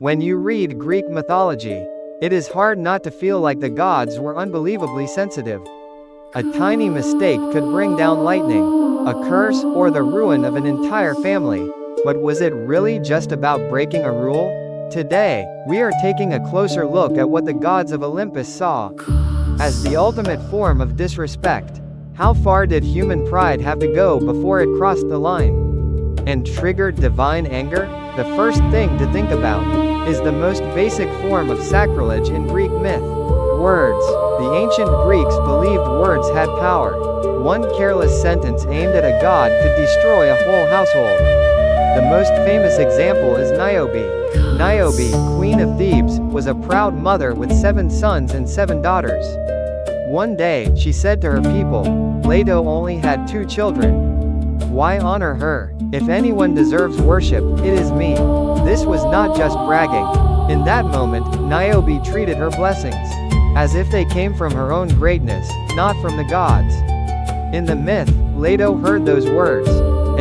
When you read Greek mythology, it is hard not to feel like the gods were unbelievably sensitive. A tiny mistake could bring down lightning, a curse, or the ruin of an entire family. But was it really just about breaking a rule? Today, we are taking a closer look at what the gods of Olympus saw as the ultimate form of disrespect. How far did human pride have to go before it crossed the line and triggered divine anger? The first thing to think about is the most basic form of sacrilege in Greek myth: words. The ancient Greeks believed words had power. One careless sentence aimed at a god could destroy a whole household. The most famous example is Niobe. Niobe, queen of Thebes, was a proud mother with 7 sons and 7 daughters. One day, she said to her people, "Plato only had 2 children. Why honor her? If anyone deserves worship, it is me." This was not just bragging. In that moment, Niobe treated her blessings as if they came from her own greatness, not from the gods. In the myth, Plato heard those words,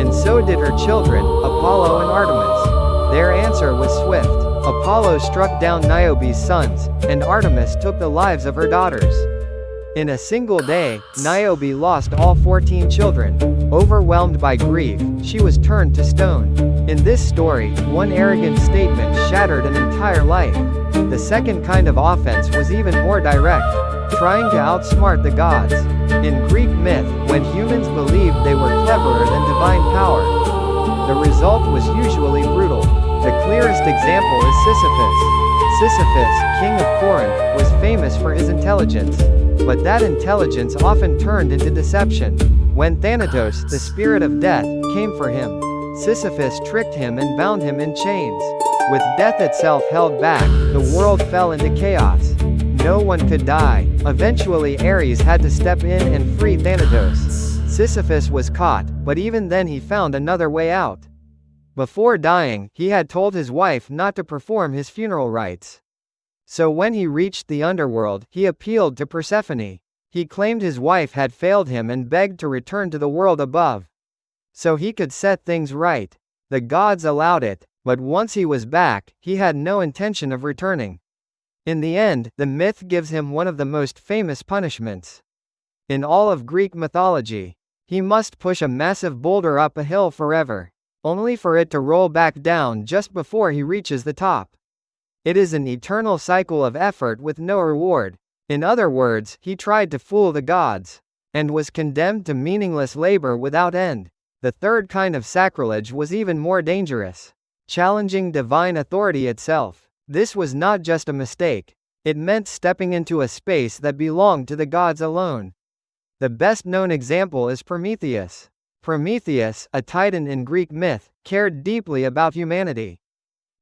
and so did her children, Apollo and Artemis. Their answer was swift. Apollo struck down Niobe's sons, and Artemis took the lives of her daughters. In a single day, Niobe lost all 14 children. Overwhelmed by grief, she was turned to stone. In this story, one arrogant statement shattered an entire life. The second kind of offense was even more direct, trying to outsmart the gods. In Greek myth, when humans believed they were cleverer than divine power, the result was usually brutal. The clearest example is Sisyphus. Sisyphus, king of Corinth, was famous for his intelligence. But that intelligence often turned into deception. When Thanatos, the spirit of death, came for him, Sisyphus tricked him and bound him in chains. With death itself held back, the world fell into chaos. No one could die. Eventually Ares had to step in and free Thanatos. Sisyphus was caught, but even then he found another way out. Before dying, he had told his wife not to perform his funeral rites. So when he reached the underworld, he appealed to Persephone. He claimed his wife had failed him and begged to return to the world above, so he could set things right. The gods allowed it, but once he was back, he had no intention of returning. In the end, the myth gives him one of the most famous punishments in all of Greek mythology. He must push a massive boulder up a hill forever, only for it to roll back down just before he reaches the top. It is an eternal cycle of effort with no reward. In other words, he tried to fool the gods, and was condemned to meaningless labor without end. The third kind of sacrilege was even more dangerous, challenging divine authority itself. This was not just a mistake. It meant stepping into a space that belonged to the gods alone. The best-known example is Prometheus. Prometheus, a titan in Greek myth, cared deeply about humanity.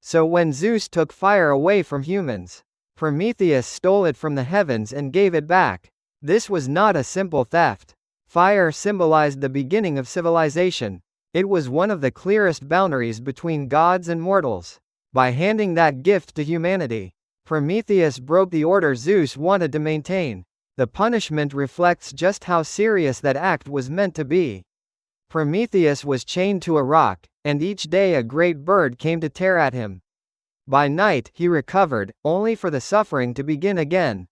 So when Zeus took fire away from humans, Prometheus stole it from the heavens and gave it back. This was not a simple theft. Fire symbolized the beginning of civilization. It was one of the clearest boundaries between gods and mortals. By handing that gift to humanity, Prometheus broke the order Zeus wanted to maintain. The punishment reflects just how serious that act was meant to be. Prometheus was chained to a rock, and each day a great bird came to tear at him. By night, he recovered, only for the suffering to begin again.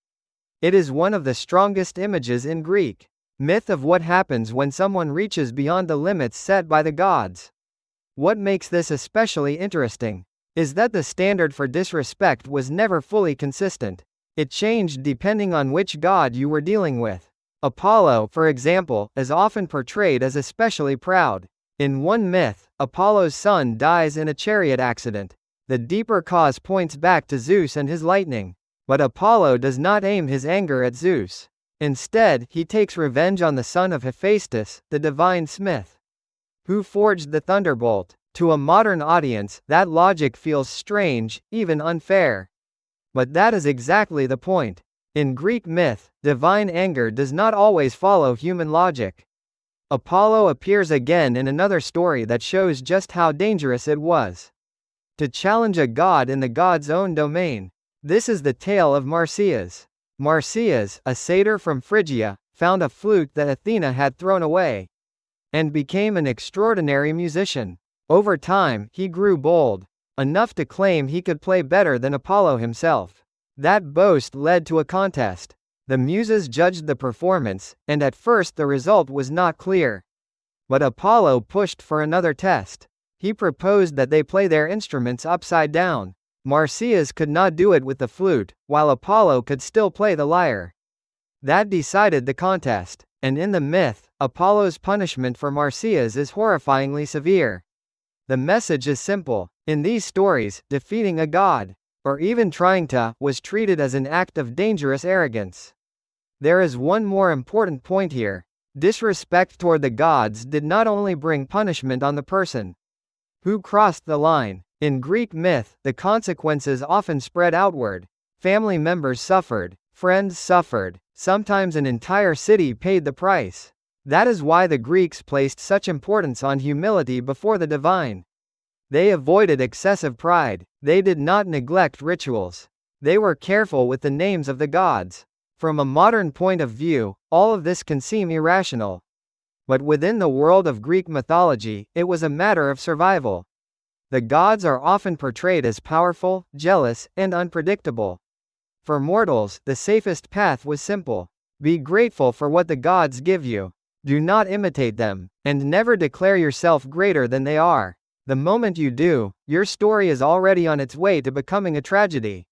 It is one of the strongest images in Greek myth of what happens when someone reaches beyond the limits set by the gods. What makes this especially interesting is that the standard for disrespect was never fully consistent. It changed depending on which god you were dealing with. Apollo, for example, is often portrayed as especially proud. In one myth, Apollo's son dies in a chariot accident. The deeper cause points back to Zeus and his lightning. But Apollo does not aim his anger at Zeus. Instead, he takes revenge on the son of Hephaestus, the divine smith, who forged the thunderbolt. To a modern audience, that logic feels strange, even unfair. But that is exactly the point. In Greek myth, divine anger does not always follow human logic. Apollo appears again in another story that shows just how dangerous it was to challenge a god in the god's own domain. This is the tale of Marsyas. Marsyas, a satyr from Phrygia, found a flute that Athena had thrown away, and became an extraordinary musician. Over time, he grew bold, enough to claim he could play better than Apollo himself. That boast led to a contest. The Muses judged the performance, and at first the result was not clear. But Apollo pushed for another test. He proposed that they play their instruments upside down. Marsyas could not do it with the flute, while Apollo could still play the lyre. That decided the contest, and in the myth, Apollo's punishment for Marsyas is horrifyingly severe. The message is simple. In these stories, defeating a god, or even trying to, was treated as an act of dangerous arrogance. There is one more important point here. Disrespect toward the gods did not only bring punishment on the person who crossed the line. In Greek myth, the consequences often spread outward. Family members suffered, friends suffered, sometimes an entire city paid the price. That is why the Greeks placed such importance on humility before the divine. They avoided excessive pride. They did not neglect rituals. They were careful with the names of the gods. From a modern point of view, all of this can seem irrational. But within the world of Greek mythology, it was a matter of survival. The gods are often portrayed as powerful, jealous, and unpredictable. For mortals, the safest path was simple. Be grateful for what the gods give you. Do not imitate them, and never declare yourself greater than they are. The moment you do, your story is already on its way to becoming a tragedy.